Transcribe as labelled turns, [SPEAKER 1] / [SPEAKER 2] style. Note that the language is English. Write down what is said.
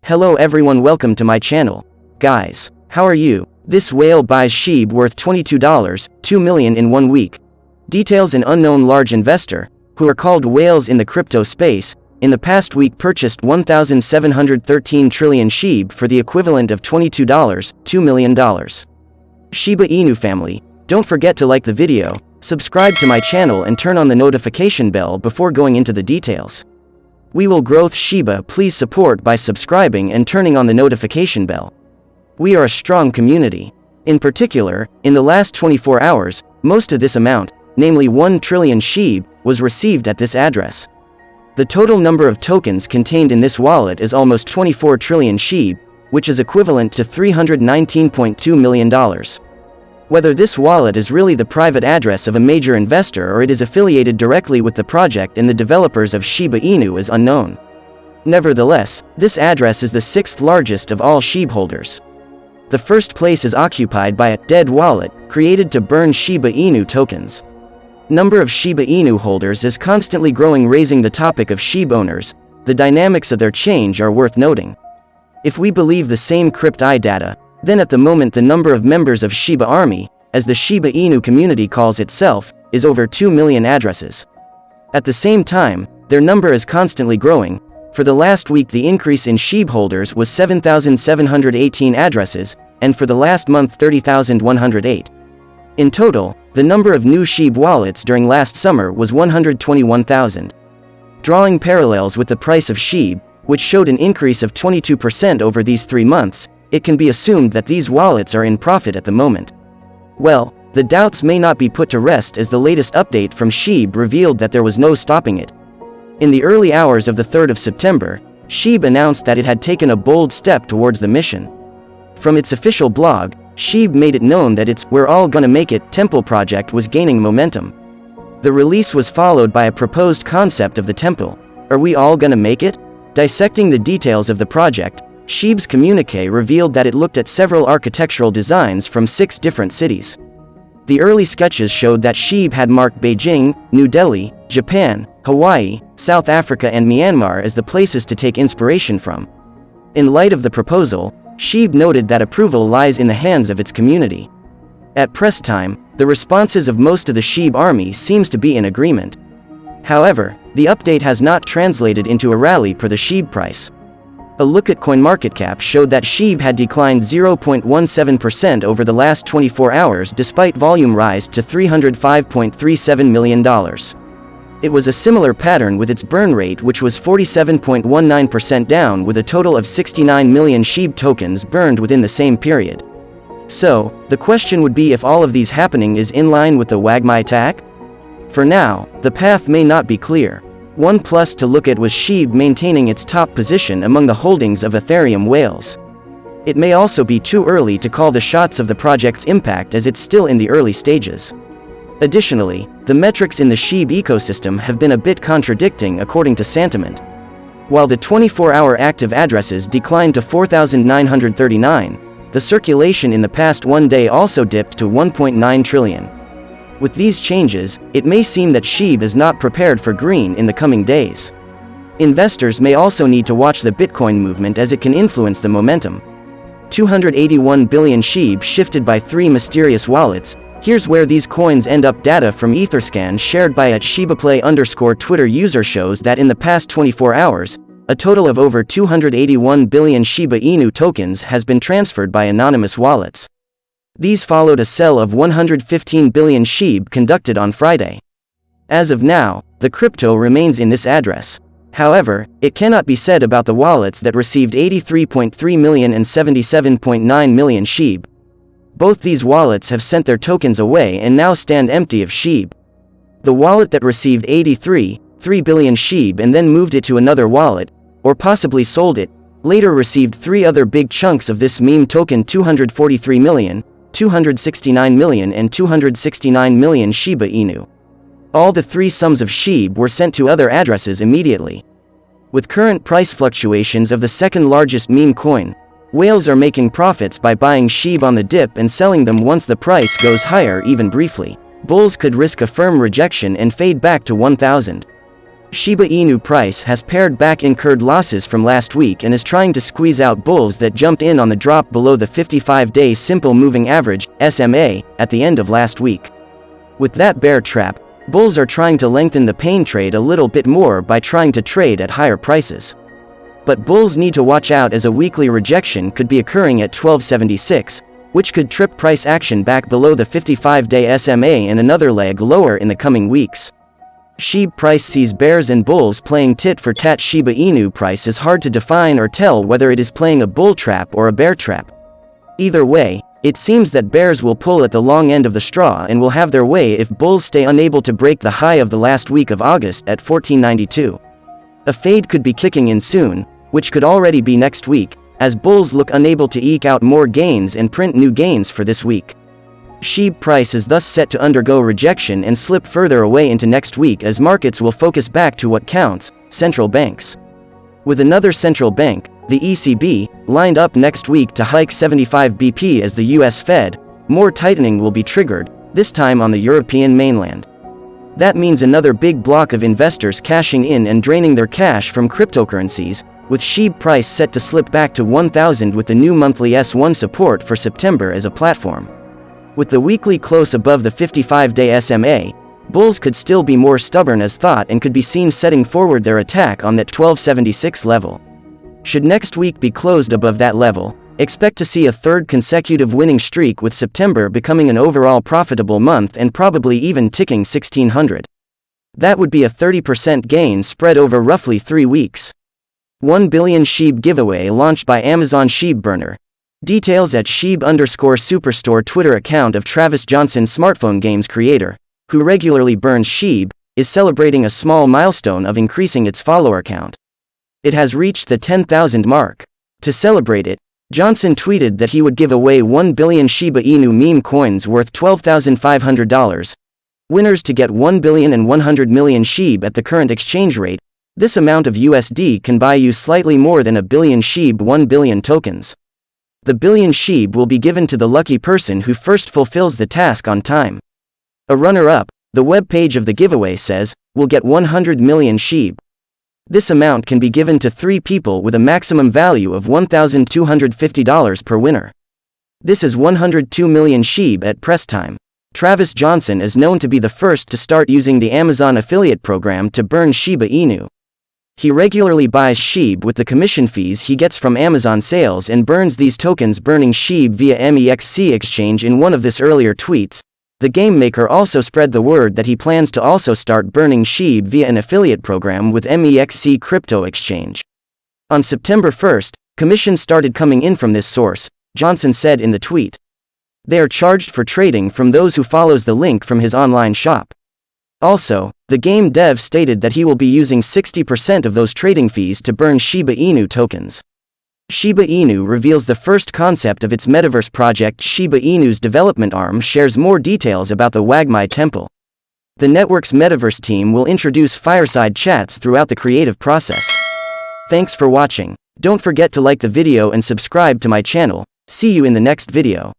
[SPEAKER 1] Hello everyone, welcome to my channel. Guys, how are you? This whale buys SHIB worth $22, $2 million in 1 week. Details: an unknown large investor, who are called whales in the crypto space, in the past week purchased 1,713 trillion SHIB for the equivalent of $22, $2 million. Shiba Inu family, don't forget to like the video, subscribe to my channel and turn on the notification bell before going into the details. We will growth Shiba, please support by subscribing and turning on the notification bell. We are a strong community. In particular, in the last 24 hours, most of this amount, namely 1 trillion SHIB, was received at this address. The total number of tokens contained in this wallet is almost 24 trillion SHIB, which is equivalent to $319.2 million. Whether this wallet is really the private address of a major investor or it is affiliated directly with the project and the developers of Shiba Inu is unknown. Nevertheless, this address is the 6th largest of all SHIB holders. The first place is occupied by a dead wallet created to burn Shiba Inu tokens. Number of Shiba Inu holders is constantly growing, raising the topic of SHIB owners. The dynamics of their change are worth noting. If we believe the same crypt.io data, then at the moment the number of members of Shiba Army, as the Shiba Inu community calls itself, is over 2 million addresses. At the same time, their number is constantly growing. For the last week the increase in SHIB holders was 7,718 addresses, and for the last month 30,108. In total, the number of new SHIB wallets during last summer was 121,000. Drawing parallels with the price of SHIB, which showed an increase of 22% over these 3 months, it can be assumed that these wallets are in profit at the moment. Well, the doubts may not be put to rest, as the latest update from SHIB revealed that there was no stopping it. In the early hours of the 3rd of September, SHIB announced that it had taken a bold step towards the mission. From its official blog, SHIB made it known that its "We're All Gonna Make It" temple project was gaining momentum. The release was followed by a proposed concept of the temple. Are we all gonna make it? Dissecting the details of the project, SHIB's communique revealed that it looked at several architectural designs from 6 different cities. The early sketches showed that SHIB had marked Beijing, New Delhi, Japan, Hawaii, South Africa and Myanmar as the places to take inspiration from. In light of the proposal, SHIB noted that approval lies in the hands of its community. At press time, the responses of most of the SHIB army seems to be in agreement. However, the update has not translated into a rally per the SHIB price. A look at CoinMarketCap showed that SHIB had declined 0.17% over the last 24 hours despite volume rise to $305.37 million. It was a similar pattern with its burn rate, which was 47.19% down, with a total of 69 million SHIB tokens burned within the same period. So, the question would be if all of these happening is in line with the Wagmi attack? For now, the path may not be clear. One plus to look at was SHIB maintaining its top position among the holdings of Ethereum whales. It may also be too early to call the shots of the project's impact, as it's still in the early stages. Additionally, the metrics in the SHIB ecosystem have been a bit contradicting according to Santiment. While the 24-hour active addresses declined to 4,939, the circulation in the past 1 day also dipped to 1.9 trillion. With these changes, it may seem that SHIB is not prepared for green in the coming days. Investors may also need to watch the Bitcoin movement, as it can influence the momentum. 281 billion SHIB shifted by 3 mysterious wallets. Here's where these coins end up. Data from Etherscan shared by @ShibaPlay_Twitter user shows that in the past 24 hours, a total of over 281 billion Shiba Inu tokens has been transferred by anonymous wallets. These followed a sell of 115 billion SHIB conducted on Friday. As of now, the crypto remains in this address. However, it cannot be said about the wallets that received 83.3 million and 77.9 million SHIB. Both these wallets have sent their tokens away and now stand empty of SHIB. The wallet that received 83.3 billion SHIB and then moved it to another wallet, or possibly sold it, later received 3 other big chunks of this meme token: 243 million, 269 million and 269 million Shiba Inu. All the 3 sums of SHIB were sent to other addresses immediately. With current price fluctuations of the 2nd largest meme coin, whales are making profits by buying SHIB on the dip and selling them once the price goes higher, even briefly. Bulls could risk a firm rejection and fade back to 1,000. Shiba Inu price has pared back incurred losses from last week and is trying to squeeze out bulls that jumped in on the drop below the 55-day simple moving average (SMA) at the end of last week. With that bear trap, bulls are trying to lengthen the pain trade a little bit more by trying to trade at higher prices. But bulls need to watch out as a weekly rejection could be occurring at 1276, which could trip price action back below the 55-day SMA and another leg lower in the coming weeks. SHIB price sees bears and bulls playing tit-for-tat. Shiba Inu price is hard to define or tell whether it is playing a bull trap or a bear trap. Either way, it seems that bears will pull at the long end of the straw and will have their way if bulls stay unable to break the high of the last week of August at 1492. A fade could be kicking in soon, which could already be next week, as bulls look unable to eke out more gains and print new gains for this week. SHIB price is thus set to undergo rejection and slip further away into next week as markets will focus back to what counts, central banks. With another central bank, the ECB, lined up next week to hike 75 BP as the US Fed, more tightening will be triggered, this time on the European mainland. That means another big block of investors cashing in and draining their cash from cryptocurrencies, with SHIB price set to slip back to 1,000 with the new monthly S1 support for September as a platform. With the weekly close above the 55-day SMA, bulls could still be more stubborn as thought and could be seen setting forward their attack on that 1276 level. Should next week be closed above that level, expect to see a third consecutive winning streak with September becoming an overall profitable month and probably even ticking 1600. That would be a 30% gain spread over roughly 3 weeks. 1 billion SHIB giveaway launched by Amazon SHIB burner. Details at SHIB_Superstore Twitter account of Travis Johnson, smartphone games creator, who regularly burns SHIB, is celebrating a small milestone of increasing its follower count. It has reached the 10,000 mark. To celebrate it, Johnson tweeted that he would give away 1 billion Shiba Inu meme coins worth $12,500. Winners to get 1 billion and 100 million SHIB at the current exchange rate. This amount of USD can buy you slightly more than a billion SHIB 1 billion tokens. The billion SHIB will be given to the lucky person who first fulfills the task on time. A runner-up, the web page of the giveaway says, will get 100 million SHIB. This amount can be given to 3 people with a maximum value of $1,250 per winner. This is 102 million SHIB at press time. Travis Johnson is known to be the first to start using the Amazon affiliate program to burn Shiba Inu. He regularly buys SHIB with the commission fees he gets from Amazon sales and burns these tokens, burning SHIB via MEXC exchange. In one of this earlier tweets, the game maker also spread the word that he plans to also start burning SHIB via an affiliate program with MEXC crypto exchange. On September 1st, commissions started coming in from this source, Johnson said in the tweet. They are charged for trading from those who follows the link from his online shop. Also, the game dev stated that he will be using 60% of those trading fees to burn Shiba Inu tokens. Shiba Inu reveals the first concept of its metaverse project. Shiba Inu's development arm shares more details about the Wagmai temple. The network's metaverse team will introduce fireside chats throughout the creative process. Thanks for watching. Don't forget to like the video and subscribe to my channel. See you in the next video.